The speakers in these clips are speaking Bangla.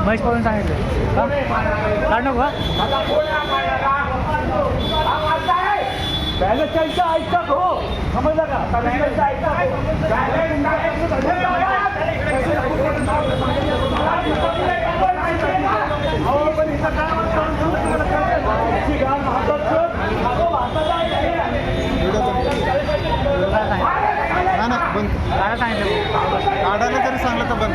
महेश पवार सांगितलं काढ नको पहले चलता ऐसा हो समझला का चलता ऐसा काढायला तरी सांगलं तर बंद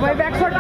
भाई बैक शॉट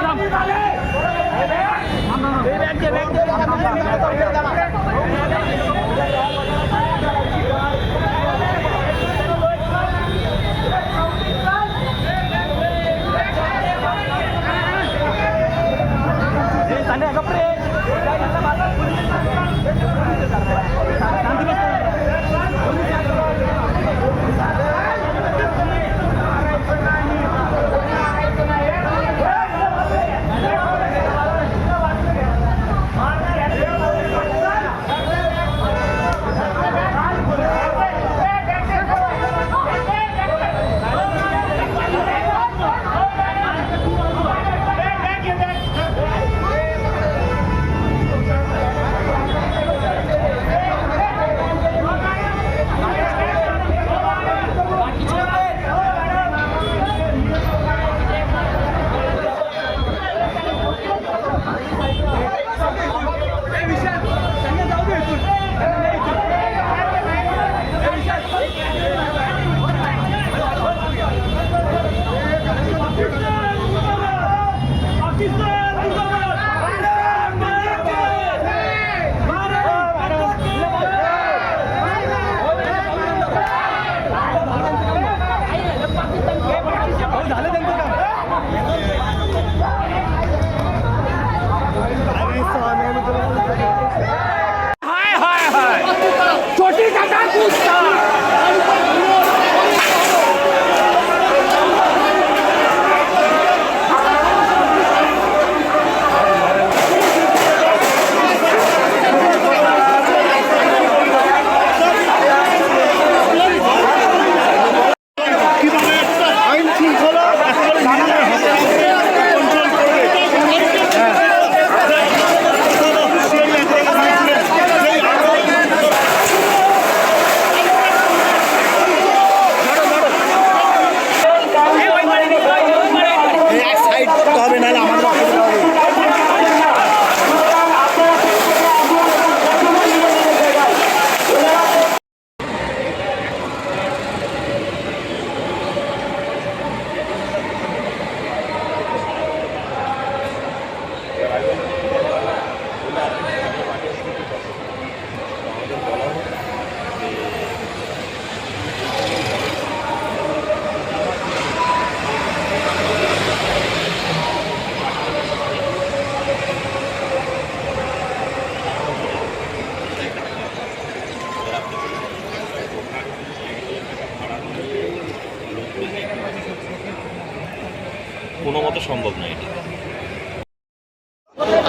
কোনো মতে সম্ভব নয়।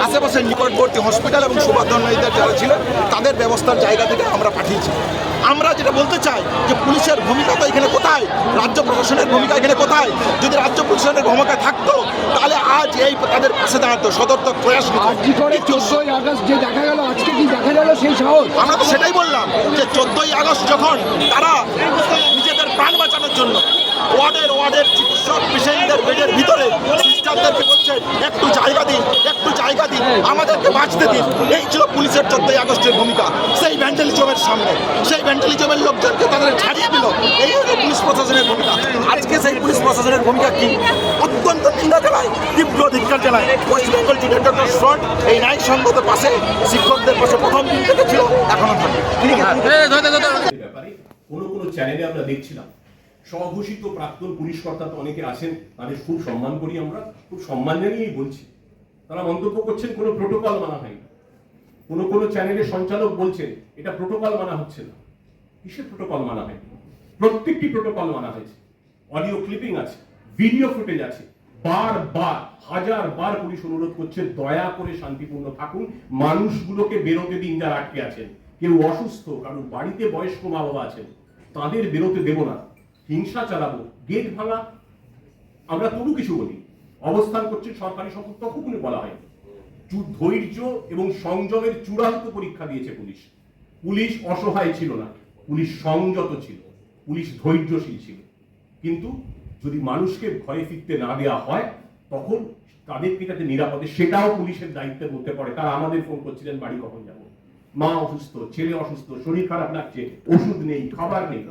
আশেপাশের নিকটবর্তী হসপিটাল এবং সুবাদনদের যারা ছিলেন তাদের ব্যবস্থার জায়গা থেকে আমরা পাঠিয়েছি। আমরা যেটা বলতে চাই যে পুলিশের ভূমিকা তো এখানে কোথায়, রাজ্য প্রশাসনের ভূমিকা এখানে কোথায়? যদি রাজ্য প্রশাসনের ভূমিকা থাকতো তাহলে আজ এই তাদের পাশে দাঁড়াতো, সদর্থক প্রয়াস নিত। 14ই আগস্ট যে দেখা গেল, আজকে কি দেখা গেল সেই সাহস? আমরা তো সেটাই বললাম যে 14ই আগস্ট যখন তারা নিজেদের প্রাণ বাঁচানোর জন্য ওয়ার্ডের চিকিৎসক পেশেন্টদের বেডের ভিতরে অফিসারদেরকে বলছেন একটু জায়গা দিন, একটু জায়গা দিন, আমাদেরকে বাঁচতে দিন। এই ছিল পুলিশের 14ই আগস্টের ভূমিকা। সেই ভ্যান্ডালিজমের সামনে, সেই ভ্যান্ডালিজমের লোকজনকে তাদের ছাড়িয়ে দিল। এই হলো পুলিশ প্রশাসনের ভূমিকা। আজকে সেই পুলিশ প্রশাসনের ভূমিকা কি? অত্যন্ত নিন্দা জানায়, তীব্র ধিক্কার জানায়। West Bengal student doctors front এই ন্যায়সঙ্গত পাশে, শিক্ষকদের পাশে প্রথম দিন থেকে ছিল, এখনো থাকবে। ব্যাপারে কোনো চ্যানেলে আমরা দেখছিলাম স্বঘোষিত প্রাক্তন পুলিশ কর্তা তো অনেকে আছেন, তাদের খুব সম্মান করি, আমরা খুব সম্মান জানিয়েই বলছি। তারা মন্তব্য করছেন কোনো প্রোটোকল মানা হয়নি। কোনো চ্যানেলের সঞ্চালক বলছেন এটা প্রোটোকল মানা হচ্ছে না। কিসের প্রোটোকল মানা হয়নি? প্রত্যেকটি প্রোটোকল মানা হয়েছে। অডিও ক্লিপিং আছে, ভিডিও ফুটেজ আছে। বারবার, হাজারবার পুলিশ অনুরোধ করছে দয়া করে শান্তিপূর্ণ থাকুন, মানুষগুলোকে বেরোতে দিন যারা আটকে আছেন। কেউ অসুস্থ, কারণ বাড়িতে বয়স্ক মা বাবা আছেন, তাদের বেরোতে দেব না, হিংসা চালাবো, গেট ভাঙা, আমরা তবু কিছু বলি। অবস্থান করছে সরকারি সম্পদ, তখনই বলা হয়। ধৈর্য এবং সংযমের চূড়ান্ত পরীক্ষা দিয়েছে পুলিশ। পুলিশ অসহায় ছিল না, পুলিশ সংযত ছিল, পুলিশ ধৈর্যশীল ছিল। কিন্তু যদি মানুষকে ভয়ে ফিরতে না দেওয়া হয়, তখন তাদেরকে যাতে নিরাপদে, সেটাও পুলিশের দায়িত্বের মধ্যে পড়ে। তারা আমাদের ফোন করছিলেন বাড়ি কখন যাবো, মা অসুস্থ, ছেলে অসুস্থ, শরীর খারাপ লাগছে, ওষুধ নেই, খাবার নেই।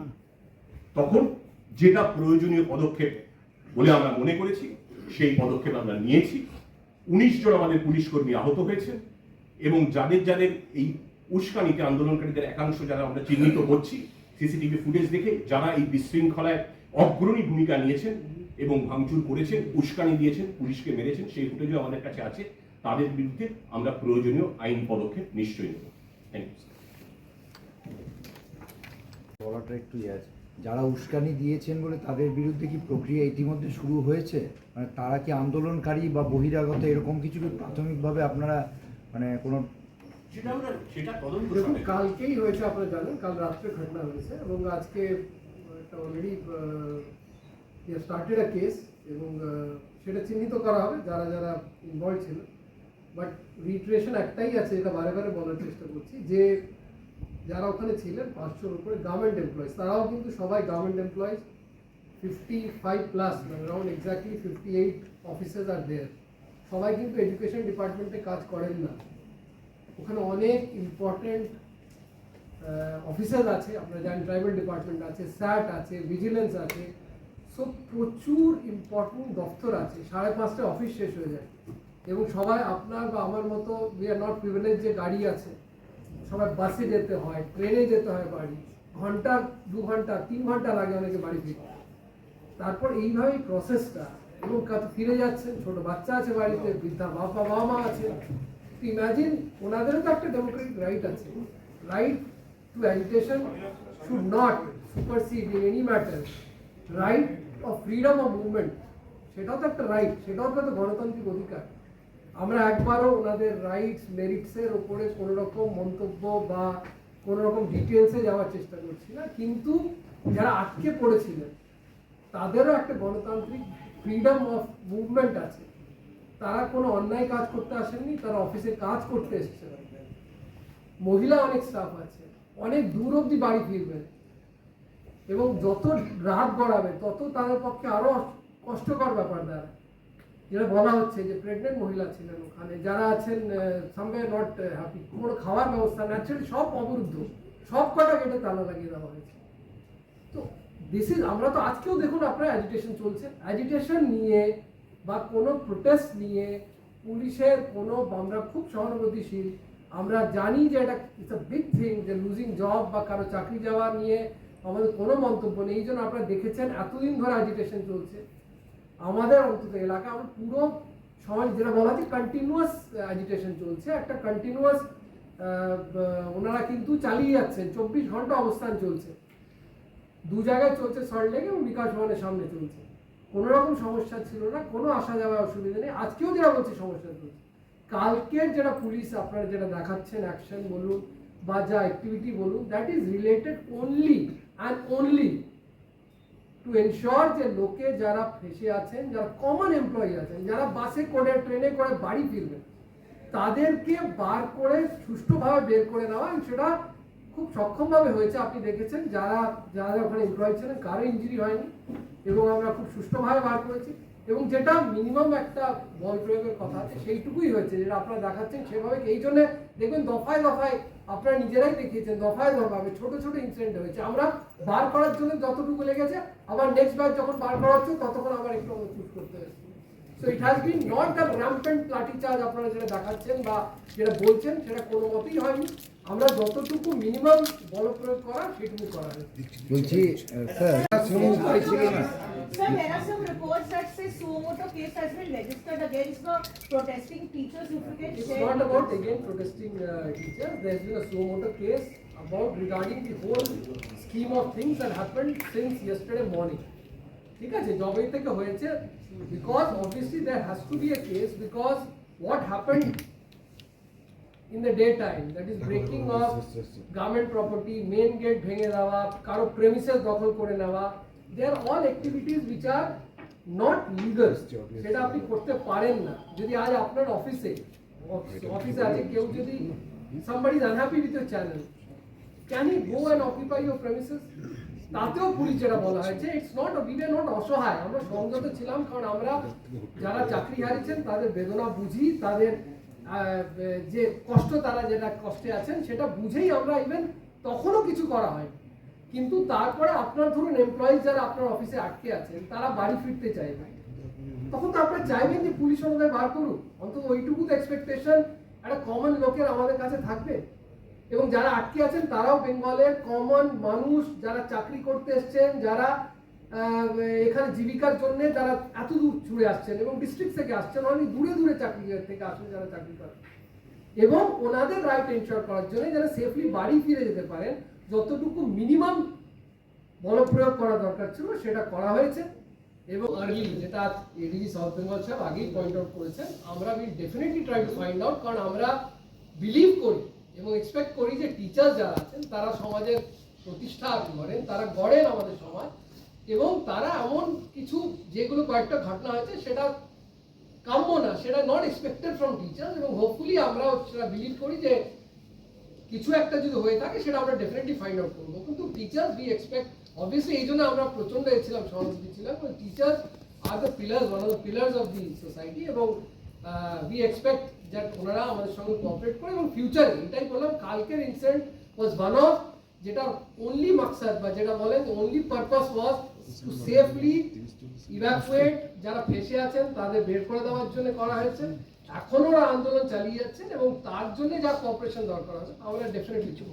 তখন যেটা প্রয়োজনীয় পদক্ষেপ বলে আমরা মনে করেছি, সেই পদক্ষেপ আমরা নিয়েছি। 19 জন আমাদের পুলিশ কর্মী আহত হয়েছে, এবং যাদের যাদের এই উস্কানিতে আন্দোলনকারীদের একাংশ যারা আমরা চিহ্নিত করছি, সিসিটিভি ফুটেজ দেখে যারা এই বিশৃঙ্খলায় অগ্রণী ভূমিকা নিয়েছেন এবং ভাঙচুর করেছেন, উস্কানি দিয়েছেন, পুলিশকে মেরেছেন, সেই ফুটেজও আমাদের কাছে আছে। তাদের বিরুদ্ধে আমরা প্রয়োজনীয় আইন পদক্ষেপ নিশ্চয়ই নেব। Thank you. বলাটা একটু আছে, যারা উস্কানি দিয়েছেন বলে তাদের বিরুদ্ধে কি প্রক্রিয়া ইতিমধ্যে শুরু হয়েছে? মানে তারা কি আন্দোলনকারী বা বহিরাগত এরকম কিছু কি প্রাথমিকভাবে আপনারা মানে কোনো সেটা তদন্ত দেখুন, হবে। কালকেই হয়েছে, আপনারা জানেন, কাল রাত্রে ঘটনা হয়েছে এবং আজকে একটা অলরেডি স্টার্টেড আ কেস, এবং সেটা চিহ্নিত করা হবে যারা যারা ইনভলভ ছিল। বাট রিট্রেশন একটাই আছে, যেটা বারে বারে বলার চেষ্টা করছি, যে যারা ওখানে ছিলেন 500-র উপরে গভর্নমেন্ট এমপ্লয়িজ, তারাও কিন্তু সবাই গভর্নমেন্ট এমপ্লয়িজ। 55+, মানে অ্যারাউন্ড এক্স্যাক্টলি 58 অফিসার্স আর দেয়ার। সবাই কিন্তু এডুকেশন ডিপার্টমেন্টে কাজ করেন না। ওখানে অনেক ইম্পর্টেন্ট অফিসার্স আছে, আপনারা জানেন, ট্রাইবাল ডিপার্টমেন্ট আছে, স্যাট আছে, ভিজিলেন্স আছে, সো প্রচুর ইম্পর্টেন্ট দপ্তর আছে। 5:30 অফিস শেষ হয়ে যায়, এবং সবাই আপনার বা আমার মতো উই আর নট প্রিভিলেজ যে গাড়ি আছে, সবাই বাসে যেতে হয়, ট্রেনে যেতে হয় বাড়ি, ঘন্টা 2 ঘন্টা 3 ঘন্টা লাগে অনেকে বাড়ি ফিরতে। তারপর এইভাবেই প্রসেসটা, এবং ফিরে যাচ্ছেন, ছোট বাচ্চা আছে বাড়িতে, বৃদ্ধা বাবা মা আছে। ইমাজিন, ওনাদেরও তো একটা ডেমোক্রেটিক রাইট আছে। Right two education should not supersede in any matter right of freedom of movement. সেটাও তো একটা রাইট, সেটাও তো একটা গণতান্ত্রিক অধিকার। আমরা একবারও ওনাদের রাইটস মেরিটসের ওপরে কোনো রকম মন্তব্য বা কোনো রকম ডিটেলসে যাওয়ার চেষ্টা করছি না। কিন্তু যারা আটকে পড়েছিলেন, তাদেরও একটা গণতান্ত্রিক ফ্রিডম অফ মুভমেন্ট আছে। তারা কোনো অন্যায় কাজ করতে আসেননি, তারা অফিসে কাজ করতে এসেছে। মহিলা অনেক স্টাফ আছে, অনেক দূর অবধি বাড়ি ফিরবেন, এবং যত রাত গড়াবে তত তাদের পক্ষে আরও কষ্টকর ব্যাপার দাঁড়ায়। যেটা বলা হচ্ছে যে প্রেগনেন্ট মহিলা ছিলেন ওখানে, যারা আছেন সামওয়্যার নট হ্যাপি, কোনো খাওয়ার ব্যবস্থা ন্যাচারালি সব অবরুদ্ধ, সব কটা গেটে তালা লাগিয়ে দেওয়া হয়েছে। তো দিস ইজ, আমরা তো আজকেও দেখুন আপনার অ্যাজিটেশন চলছে, অ্যাজিটেশন নিয়ে বা কোনো প্রোটেস্ট নিয়ে পুলিশের কোনো, আমরা খুব সহানুভূতিশীল। আমরা জানি যে এটা ইটস আ বিগ থিং, যে লুজিং জব বা কারো চাকরি যাওয়া নিয়ে আমাদের কোনো মন্তব্য নেই। এই জন্য আপনারা দেখেছেন এতদিন ধরে অ্যাজিটেশন চলছে আমাদের অন্তত এলাকা। আমরা পুরো সমাজ, যেটা বলা হচ্ছে কন্টিনিউয়াস অ্যাজিটেশন চলছে, একটা কন্টিনিউয়াস ওনারা কিন্তু চালিয়ে যাচ্ছেন, 24 ঘন্টা অবস্থান চলছে। 2 জায়গায় চলছে, সল্টলেক এবং বিকাশ ভবনের সামনে চলছে। কোনো রকম সমস্যা ছিল না, কোনো আসা যাওয়ার অসুবিধা নেই। আজকেও যেটা বলছি সমস্যা চলছে। কালকের যেটা পুলিশ আপনারা যেটা দেখাচ্ছেন, অ্যাকশন বলুন বা যা অ্যাক্টিভিটি বলুন, that is related only and only to ensure যে লোকে যারা ফেসে আছেন, যারা কমন এমপ্লয়ি আছেন, যারা বাসে করে ট্রেনে করে বাড়ি ফিরবেন, তাদেরকে বার করে সুষ্ঠুভাবে বের করে নেওয়া। সেটা খুব সক্ষমভাবে হয়েছে। আপনি দেখেছেন যারা যারা ওখানে এমপ্লয়ি ছিলেন কারো ইনজুরি হয়নি, এবং আমরা খুব সুষ্ঠুভাবে বার করেছি। এবং যেটা মিনিমাম একটা বল প্রয়োগের কথা আছে সেইটুকুই হয়েছে, যেটা আপনারা দেখাচ্ছেন সেভাবে। এই জন্য দেখবেন দফায় দফায় আপনারা নিজেরাই দেখিয়েছেন, দফায় দফায় ছোট ছোট ইনসিডেন্ট হয়েছে। আমরা বার করার জন্য যতটুকু লেগেছে, আবার নেক্সট বার যখন বার করা হচ্ছে ততক্ষণ আবার একটু চুপ করতে হয়েছে। So it has been not the rampant লাঠি চার্জ আপনারা যেটা দেখাচ্ছেন বা যেটা বলছেন, সেটা কোনো মতেই হয়নি। আমরা যতটুকু মিনিমাম বল প্রয়োগ করা সেটুকু করা হয়েছে। বলছি স্যার সময় ছিল না। Sir, there are some reports that say suo motu case has been registered against the protesting teachers. If you can It's share. not about again protesting teachers. There's been a suo motu case about regarding the whole scheme of things that happened since yesterday morning. ঠিক আছে, যবে থেকে হয়েছে, because obviously there has to be a case, because what happened in the daytime, that is breaking of government property, main gate ভেঙে দেওয়া, কারো premises দখল করে নেওয়া, they are all activities which are not legal. সেটা আপনি করতে পারেন না। যদি আজ আপনার অফিসে আছে কেউ, যদি somebody is unhappy with your channel, can he go and occupy your premises? তাতেও পুলিশ যেটা বলা হয়েছে, it's not we are not অসহায়, আমরা সংযত ছিলাম, কারণ আমরা যারা চাকরি হারিয়েছেন তাদের বেদনা বুঝি, তাদের যে কষ্ট, তারা যেটা কষ্টে আছেন সেটা বুঝেই আমরা ইভেন তখনও কিছু করা হয়। কিন্তু তারপরে আপনার ধরুন এমপ্লয়িজ যারা আপনার অফিসে আটকে আছেন, তারা বাড়ি ফিরতে চাইবে, তখন তো আপনারা চাইবেন যে পুলিশ আমাদের বার করুক। অন্তত ওইটুকু তো এক্সপেকটেশন একটা কমন লোকের আমাদের কাছে থাকবে। এবং যারা আটকে আছেন তারাও বেঙ্গলের কমন মানুষ, যারা চাকরি করতে এসছেন, যারা এখানে জীবিকার জন্য যারা এত দূর ছুড়ে আসছেন এবং ডিস্ট্রিক্ট থেকে আসছেন, অনেক দূরে দূরে চাকরি থেকে আসেন যারা চাকরি করেন, এবং ওনাদের রাইট এনশিওর করার জন্য যারা সেফলি বাড়ি ফিরে যেতে পারেন, যতটুকু মিনিমাম বল প্রয়োগ করা দরকার ছিল সেটা করা হয়েছে। এবং আর্লি, যেটা এডিজি সাউথ বেঙ্গল সাহেব আগেই পয়েন্ট আউট করেছেন, আমরা will definitely try to find out, কারণ আমরা বিলিভ করি এবং এক্সপেক্ট করি যে টিচার যারা আছেন তারা সমাজের প্রতিষ্ঠা করেন, তারা গড়েন আমাদের সমাজ, এবং তারা এমন কিছু যেগুলো কয়েকটা ঘটনা হয়েছে সেটা কাম্য না, সেটা নট এক্সপেক্টেড ফ্রম টিচার্স, এবং হোপফুলি আমরা সেটা বিলিভ করি যে কিছু একটা যদি হয়ে থাকে সেটা আমরা ডেফিনেটলি ফাইন্ড আউট করবো। কিন্তু টিচার্স উই এক্সপেক্ট, অবভিয়াসলি এই জন্য আমরা প্রচন্ড ছিলাম, সহানুভূতি ছিলাম, teachers are the pillars, one of the pillars of the society, এবং উই এক্সপেক্ট যে ওনারা আমাদের সঙ্গে কোঅপারেট করে। এবং ফিউচারে এটাই বললাম, কালকের ইনসিডেন্ট ওয়াজ ওয়ান অফ, যেটা অনলি মাকসাদ বা যেটা বলেন অনলি পারপাস ওয়াজ টু সেফলি ইভ্যাকুয়েট যারা ফেসে আছেন তাদের বের করে দেওয়ার জন্য করা হয়েছে। এখনো ওরা আন্দোলন চালিয়ে যাচ্ছেন এবং তার জন্য যা কোঅপারেশন দরকার হবে আমরা ডেফিনেটলি করব।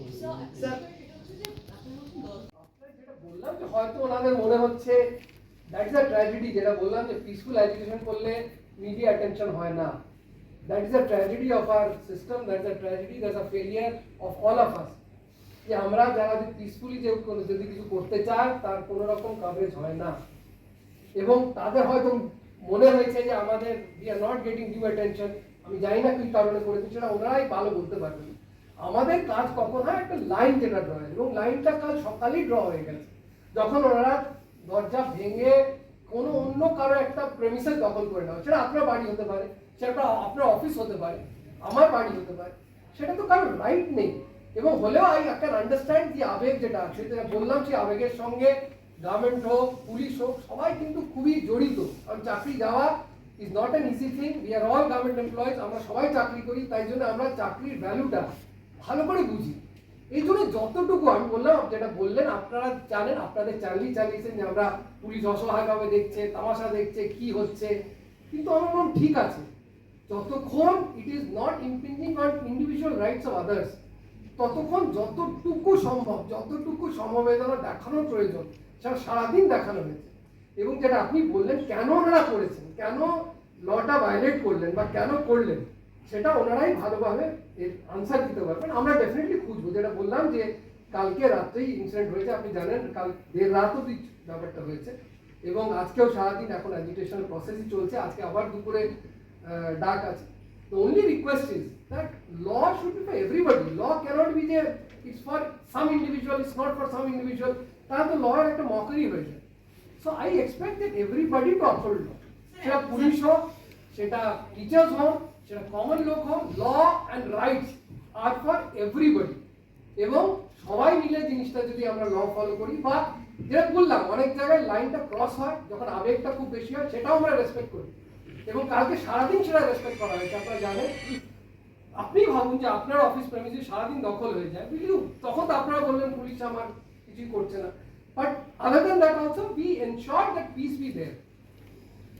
যেটা বললাম যে হয়তো ওনাদের মনে হচ্ছে দ্যাট ইজ আ ট্র্যাজেডি, যেটা বললাম যে পিসফুল এডুকেশন করলে মিডিয়া অ্যাটেনশন হয় না, that is a tragedy of our system, that is a tragedy, that is a failure of all of us, যে আমরা যারা পিসফুলি যদি কিছু করতে চাই তার কোনো রকম কভারেজ হয় না, এবং তাদের হয়তো মনে হয়েছে যে আমাদের we are not getting due attention. আমি জানি না কি কারণে করেছি, সেটা ওনারাই ভালো বলতে পারবেন। আমাদের কাজ কখন হয়, একটা লাইন যেটা ড্র হয়, এবং লাইনটা কাল সকালেই ড্র হয়ে গেছে যখন ওনারা দরজা ভেঙে কোনো অন্য কারো একটা প্রেমিসেস দখল করে নেওয়া, সেটা আপনার বাড়ি হতে পারে, সেটা আপনার অফিস হতে পারে, আমার বাড়ি হতে পারে, সেটা তো কারোর রাইট নেই। এবং হলেও আই ক্যান আন্ডারস্ট্যান্ড যে আবেগ যেটা আছে, যেটা বললাম সেই আবেগের সঙ্গে গভর্নমেন্ট হোক, পুলিশ হোক, সবাই কিন্তু খুবই জড়িত। কারণ চাকরি যাওয়া is not an easy thing, we are all government employees, আমরা সবাই চাকরি করি, তাই জন্য আমরা চাকরির ভ্যালুটা ভালো করে বুঝি। এই জন্য যতটুকু আমি বললাম, যেটা বললেন আপনারা জানেন, আপনাদের চ্যানেলই চালিয়েছেন যে আমরা পুলিশ অসহায়ভাবে দেখছে, তামাশা দেখছে, কি হচ্ছে, কিন্তু আমার মনে ঠিক আছে, যতক্ষণ it is not impinging on individual rights of others, ততক্ষণ যতটুকু সম্ভব, যতটুকু সমবেদনা দেখানোর প্রয়োজন সেটা সারাদিন দেখানো হয়েছে। এবং যেটা আপনি বললেন কেন ওনারা করেছেন, কেন লটা ভায়োলেট করলেন বা কেন করলেন, সেটা ওনারাই ভালোভাবে এর আনসার দিতে পারবেন। আমরা ডেফিনেটলি খুঁজবো। যেটা বললাম যে কালকে রাত্রেই ইনসিডেন্ট হয়েছে, আপনি জানেন কাল দেড় রাত অব্দি ব্যাপারটা হয়েছে, এবং আজকেও সারাদিন এখন অ্যাজিটেশন প্রসেসই চলছে, আজকে আবার দুপুরে ডাক আছে। The only request is that law should be for everybody. Law cannot be there, it's for some individual, it's not for some individual. তাহলে তো law একটা mockery হয়ে যায়। So I expect that everybody to uphold law. সেটা পুলিশ হোক, সেটা টিচার্স হোক, সেটা কমন লোক হোক, law and rights are for everybody. এবং সবাই মিলে জিনিসটা যদি আমরা law follow করি, বা যেটা বললাম অনেক জায়গায় লাইনটা ক্রস হয়, যখন আবেগটা খুব বেশি হয় সেটাও আমরা রেসপেক্ট করি, এবং কালকে সারাদিন সেটা রেসপেক্ট করা হয়েছে। আপনারা জানেন, আপনি ভাবুন যে আপনার অফিস প্রেমিসে সারাদিন দখল হয়ে যায়, বুঝলি, তখন তো আপনারা বলবেন পুলিশ আমার কিছুই করছে না, but other than that also we ensure that peace be there.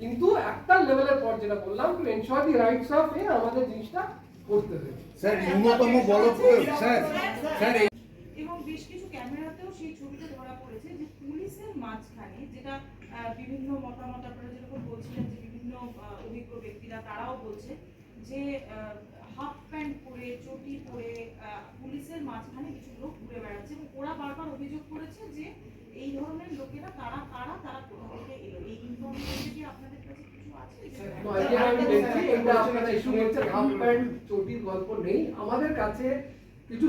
কিন্তু একটা লেভেলের পর যেটা বললাম, to ensure the rights of a, আমাদের জিনিসটা করতে হয়েছে। স্যার ন্যূনতম বল প্রয়োগ স্যার স্যার এবং বেশ কিছু ক্যামেরাতেও সেই ছবিটা ধরা পড়েছে যে পুলিশের মাঝখানে, যেটা বিভিন্ন মতামত আপনারা যেরকম বলছিলেন যে বিভিন্ন অভিজ্ঞ ব্যক্তিরা তারাও বলছে যে হাফ প্যান্ট পরে চটি পরে পুলিশের মাঝখানে কিছু লোক ঘুরে বেড়াচ্ছে, এবং ওরা বারবার অভিযোগ করেছে যে এই ধরনের লোকেরা তারা কারা, তারা কোথা থেকে এলো। এই ইনফরমেশন কি আপনাদের কাছে কিছু আছে? চটির গল্প নেই আমাদের কাছে, কিছু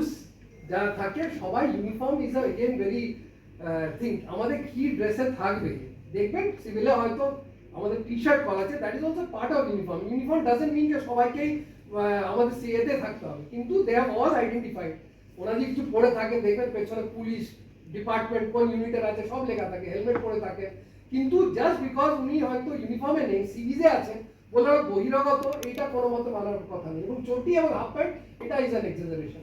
যারা থাকে সবাই uniform is again very thing. আমাদের কি ড্রেসে থাকবে দেখবেন, সিভিলে হয়তো আমাদের টি শার্ট কল আছে, that is also part of uniform. Uniform doesn't mean যে সবাইকেই আমাদের সিএতে থাকতে হবে, কিন্তু দে হ্যাভ অল আইডেন্টিফাইড। ওরা যদি কিছু পরে থাকে দেখবেন পেছনে পুলিশ ডিপার্টমেন্ট কোন ইউনিটের আছে সব লেখা থাকে, হেলমেট পরে থাকে, কিন্তু জাস্ট বিকজ উনি হয়তো ইউনিফর্মে নেই, সিভিজে আছেন বলে বহিরাগত, এটা কোনো মতো মানার কথা নেই। এবং চটি এবং হাফ প্যান্ট, এটা ইজ অ্যান এক্সাজারেশন।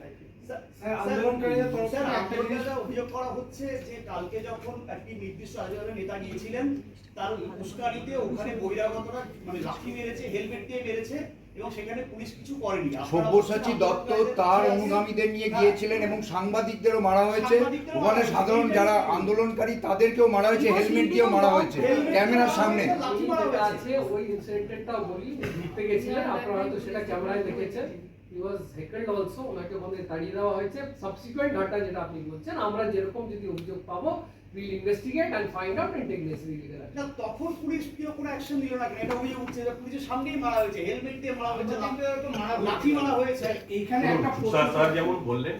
আন্দোলনকারীদের তরফ থেকে আন্দোলনকারীরা অভিযোগ করা হচ্ছে যে কালকে যখন একটি নির্দিষ্ট রাজনৈতিক নেতা গিয়েছিলেন, তার উস্কানিতে ওখানে বহিরাগতরা মানে লাঠি মেরেছে, হেলমেট দিয়ে মেরেছে, এবং সেখানে পুলিশ কিছু করেনি। সব্যসাচী দত্ত তার অনুগামীদের নিয়ে গিয়েছিলেন এবং সাংবাদিকদেরও মারা হয়েছে, ওখানে সাধারণ যারা আন্দোলনকারী তাদেরকেও মারা হয়েছে, হেলমেট দিয়েও মারা হয়েছে ক্যামেরার সামনে। আছে ওই ইনসিডেন্টটাও বলি, ঘুরতে গেছিলেন, আপনারা হয়তো সেটা ক্যামেরায় দেখেছেন। হি ওয়াজ হেকেলড অলসো, ওনাকে ওখানে তাড়িয়ে দেওয়া হয়েছে। সাবসিকুয়েন্ট ঘটনা যেটা আপনি বলছেন, আমরা যেরকম যদি অভিযোগ পাবো will investigate and find out and take necessary legal action. না, তখন পুলিশ কোনো অ্যাকশন নিল না, এটা অভিযোগ উঠছে যে পুলিশের সামনেই মারা হয়েছে, হেলমেট দিয়ে মারা হয়েছে, লাঠি মারা হয়েছে। এইখানে একটা স্যার যেমন বললেন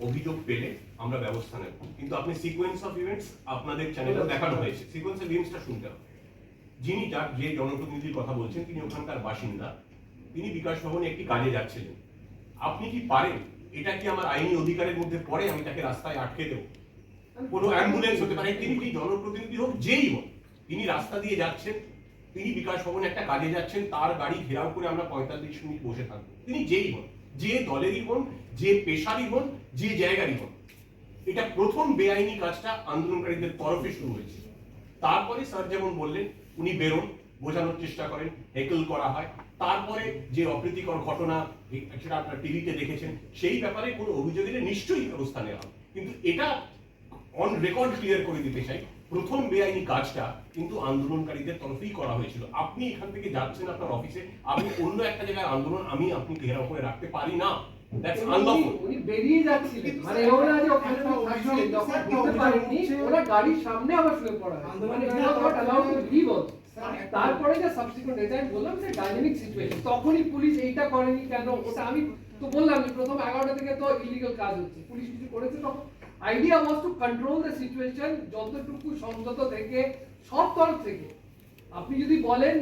অভিযোগ পেলে আমরা ব্যবস্থা নেব, কিন্তু আপনি সিকোয়েন্স অফ ইভেন্টস আপনাদের চ্যানেলে দেখানো হয়েছে, সিকোয়েন্স অফ ইভেন্টসটা শুনতে হবে। যিনি তার যে জনপ্রতিনিধির কথা বলছেন তিনি ওখানকার বাসিন্দা, তিনি বিকাশ ভবনে একটি কাজে যাচ্ছিলেন। আপনি কি পারেন, এটা কি আমার আইনি অধিকারের মধ্যে পড়ে আমি তাকে রাস্তায় আটকে দেব? কোনো অ্যাম্বুলেন্স হতে পারে, তিনি কি জনপ্রতিনিধি হোক যেই হোক, তিনি রাস্তা দিয়ে যাচ্ছেন, তিনি বিকাশ ভবনে একটা কাজে যাচ্ছেন, তার গাড়ি ঘেরাও করে আমরা 45 মিনিট বসে থাকবো। তিনি যেই হন, যে দলেরই হন, যে পেশারই হন, যে জায়গারই হন, এটা প্রথম বেআইনি কাজটা আন্দোলনকারীদের তরফে শুরু হয়েছে। তারপরে স্যার যেমন বললেন উনি বেরোন, বোঝানোর চেষ্টা করেন, হেকল করা হয়, তারপরে যে অপ্রীতিকর ঘটনা সেটা আপনারা টিভিতে দেখেছেন, সেই ব্যাপারে কোনো অভিযোগ এলে নিশ্চয়ই ব্যবস্থা নেওয়া হবে। কিন্তু এটা অন রেকর্ড ক্লিয়ার করে দিতে চাই, প্রথম বেআইনি কাজটা কিন্তু আন্দোলনকারীদের তরফেই করা হয়েছিল। আপনি এখান থেকে যাচ্ছেন আপনার অফিসে, আপনি অন্য একটা জায়গায় আন্দোলন, আমি আপনি ঘেরাও করে রাখতে পারি না, দ্যাটস আনলফুল। উনি বেরিয়ে যাচ্ছিলেন, মানে এমন না যে ওখানে থাকছিলেন, যখন বুঝতে পারেননি ওরা গাড়ির সামনে আবার শুয়ে পড়া হয়, মানে it was not allowed to leave also. তারপরে যে সাবসিকুয়েন্ট রেজাইন বললাম যে ডাইনামিক সিচুয়েশন, তখনই পুলিশ এইটা করেনি কেন, ওটা আমি তো বললাম যে প্রথম 11টা থেকে তো ইলিগাল কাজ হচ্ছে, পুলিশ কিছু করেছে তখন। Idea was to control the situation, যতটুকু সংযত থেকে সব তরফ থেকে। আপনি যদি বলেন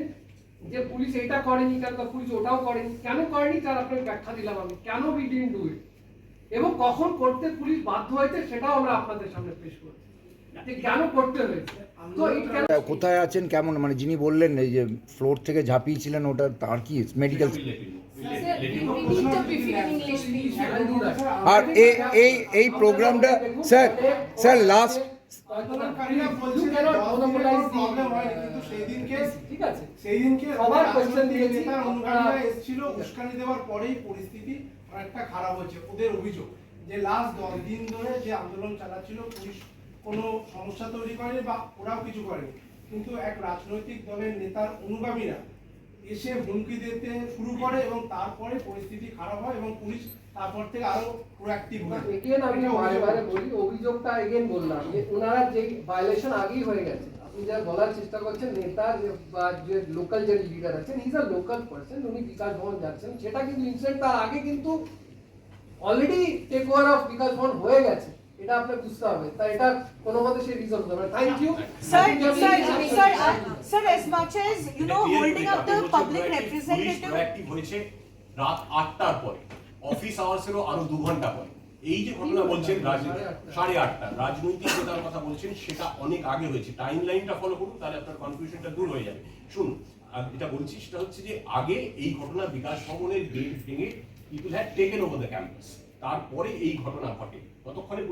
যে পুলিশ এটা করেনি কেন, পুলিশ ওটাও করেনি কেন, করেনি তার আপনাকে ব্যাখ্যা দিলাম আমি, কেন উই ডিডন্ট ডু ইট, এবং কখন করতে পুলিশ বাধ্য হয়েছে সেটাও আমরা আপনাদের সামনে পেশ করছি যে কেন করতে হয়েছে। তো কোথায় আছেন, কেমন, মানে যিনি বললেন এই যে ফ্লোর থেকে ঝাঁপিয়েছিলেন, ওটা তার কি মেডিকেল? আর এই প্রোগ্রামটা স্যার স্যার লাস্ট আন্দোলনকারীরা বলছে যে প্রবলেম হয়নি, কিন্তু সেই দিনকে সবার কোশ্চেন দিয়েছি, নেতার অনুগামীরা এসেছিল, উস্কানি দেওয়ার পরেই পরিস্থিতি অনেকটা খারাপ হয়েছে। ওদের অভিযোগ যে লাস্ট 10 দিন ধরে যে আন্দোলন চালাচ্ছিল পুলিশ কোনো সমস্যা তৈরি করেনি বা ওরাও কিছু করেনি, কিন্তু এক রাজনৈতিক দলের নেতার অনুগামীরা এসে হুমকি দিতে শুরু করে এবং তারপরে পরিস্থিতি খারাপ হয় এবং পুলিশ তারপর থেকে আরো প্রোঅ্যাক্টিভ হয়। এগেন আমি বারে বলি, অভিযোগটা এগেন বললাম যে ওনারা যে ভায়োলেশন আগেই হয়ে গেছে। আপনি যা বলার চেষ্টা করছেন নেতা বা যে লোকাল যে লিডার আছেন, ইজ আ লোকাল পারসন, উনি বিকাশ ভবন যাচ্ছেন, সেটা কিন্তু ইনসিডেন্ট তার আগে কিন্তু অলরেডি টেক ওভার অফ বিকাশ ভবন হয়ে গেছে, এটা আপনাকে বুঝতে হবে। তাই এটা কোনো মতে সেই রিজন হতে পারে। Thank you Sir, as much as you know, holding up the public representative proactive হয়েছে রাত 8টার পরে, অফিস আওয়ার্সেরও আরো 2 ঘন্টা পরে। এই যে ঘটনা বলছেন 8:30 রাজনৈতিক নেতার কথা বলছেন, সেটা অনেক আগে হয়েছে। টাইম লাইনটা ফলো করুন, তাহলে আপনার কনফিউশনটা দূর হয়ে যাবে। শুনুন, এটা বলছি সেটা হচ্ছে যে আগে এই ঘটনা বিকাশ ভবনের গেট ভেঙে people had taken over the campus, তারপরে এই ঘটনা ঘটে। ততক্ষণে